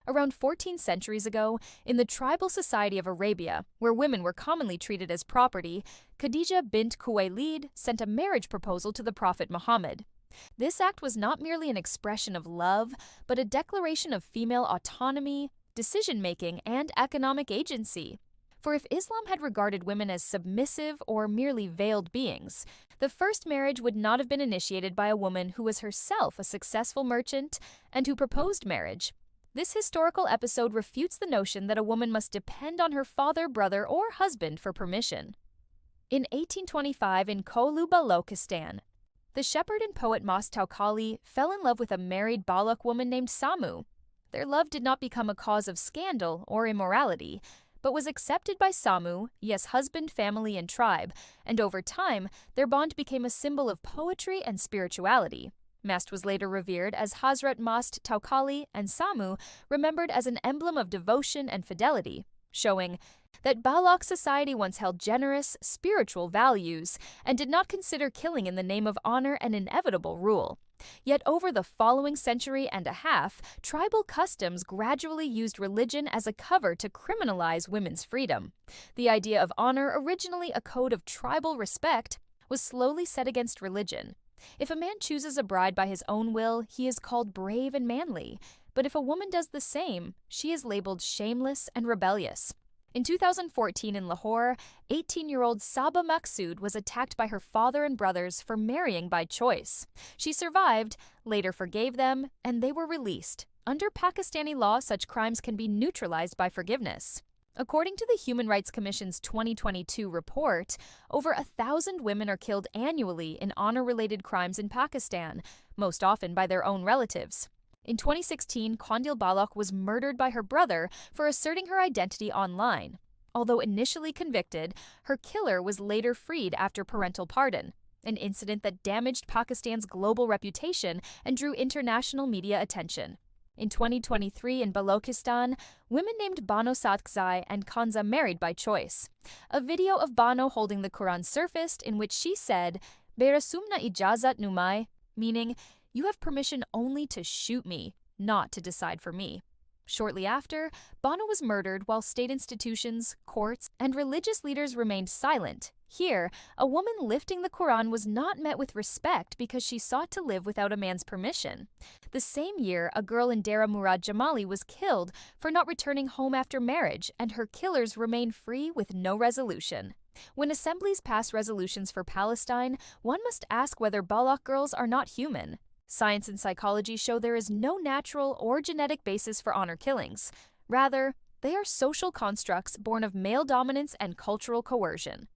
Around 14 centuries ago, in the tribal society of Arabia, where women were commonly treated as property, Khadija bint Khuwaylid sent a marriage proposal to the Prophet Muhammad. This act was not merely an expression of love, but a declaration of female autonomy, decision-making, and economic agency. For if Islam had regarded women as submissive or merely veiled beings, the first marriage would not have been initiated by a woman who was herself a successful merchant and who proposed marriage. This historical episode refutes the notion that a woman must depend on her father, brother, or husband for permission. In 1825 in Kolu, Balochistan, the shepherd and poet Mas Taukali fell in love with a married Baloch woman named Samu. Their love did not become a cause of scandal or immorality, but was accepted by Samu, yes, husband, family, and tribe, and over time, their bond became a symbol of poetry and spirituality. Mast was later revered as Hazrat Mast Taukali and Samu remembered as an emblem of devotion and fidelity, showing that Baloch society once held generous, spiritual values and did not consider killing in the name of honor an inevitable rule. Yet over the following century and a half, tribal customs gradually used religion as a cover to criminalize women's freedom. The idea of honor, originally a code of tribal respect, was slowly set against religion. If a man chooses a bride by his own will, he is called brave and manly. But if a woman does the same, she is labeled shameless and rebellious. In 2014 in Lahore, 18-year-old Saba Maqsood was attacked by her father and brothers for marrying by choice. She survived, later forgave them, and they were released. Under Pakistani law, such crimes can be neutralized by forgiveness. According to the Human Rights Commission's 2022 report, over 1,000 women are killed annually in honor-related crimes in Pakistan, most often by their own relatives. In 2016, Kondil Balok was murdered by her brother for asserting her identity online. Although initially convicted, her killer was later freed after parental pardon, an incident that damaged Pakistan's global reputation and drew international media attention. In 2023 in Balochistan, women named Bano Satkzai and Kanza married by choice. A video of Bano holding the Quran surfaced in which she said, "Berasumna ijazat numai," meaning, "You have permission only to shoot me, not to decide for me." Shortly after, Bano was murdered while state institutions, courts, and religious leaders remained silent. Here, a woman lifting the Quran was not met with respect because she sought to live without a man's permission. The same year, a girl in Dera Murad Jamali was killed for not returning home after marriage, and her killers remain free with no resolution. When assemblies pass resolutions for Palestine, one must ask whether Balak girls are not human. Science and psychology show there is no natural or genetic basis for honor killings. Rather, they are social constructs born of male dominance and cultural coercion.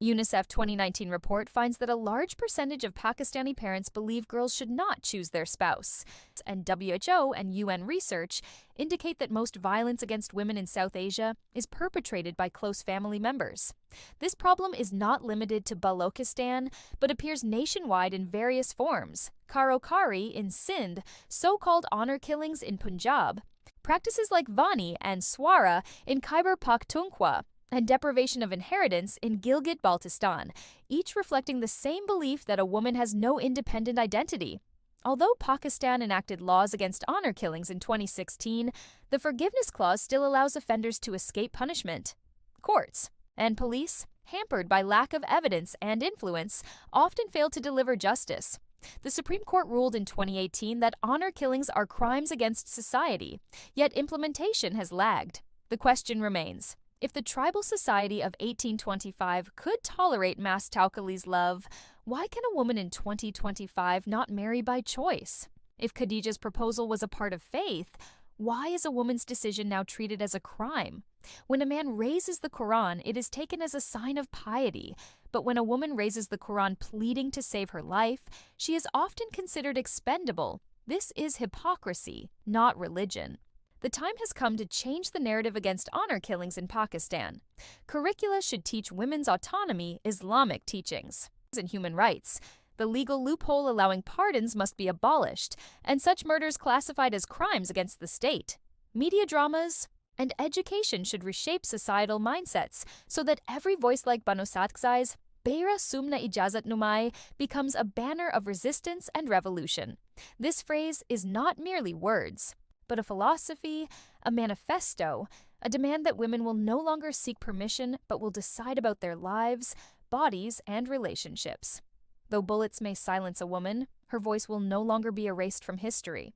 UNICEF 2019 report finds that a large percentage of Pakistani parents believe girls should not choose their spouse, and WHO and UN research indicate that most violence against women in South Asia is perpetrated by close family members. This problem is not limited to Balochistan, but appears nationwide in various forms. Karo-Kari in Sindh, so-called honor killings in Punjab, practices like Vani and Swara in Khyber Pakhtunkhwa, and deprivation of inheritance in Gilgit-Baltistan, each reflecting the same belief that a woman has no independent identity. Although Pakistan enacted laws against honor killings in 2016, the forgiveness clause still allows offenders to escape punishment. Courts and police, hampered by lack of evidence and influence, often fail to deliver justice. The Supreme Court ruled in 2018 that honor killings are crimes against society, yet implementation has lagged. The question remains: if the tribal society of 1825 could tolerate Mas Taukali's love, why can a woman in 2025 not marry by choice? If Khadija's proposal was a part of faith, why is a woman's decision now treated as a crime? When a man raises the Quran, it is taken as a sign of piety, but when a woman raises the Quran pleading to save her life, she is often considered expendable. This is hypocrisy, not religion. The time has come to change the narrative against honor killings in Pakistan. Curricula should teach women's autonomy, Islamic teachings, and human rights. The legal loophole allowing pardons must be abolished, and such murders classified as crimes against the state. Media dramas and education should reshape societal mindsets so that every voice like Bano Satkzai's Beira Sumna Ijazat Numai becomes a banner of resistance and revolution. This phrase is not merely words. but a philosophy, a manifesto, a demand that women will no longer seek permission but will decide about their lives, bodies, and relationships. Though bullets may silence a woman, her voice will no longer be erased from history.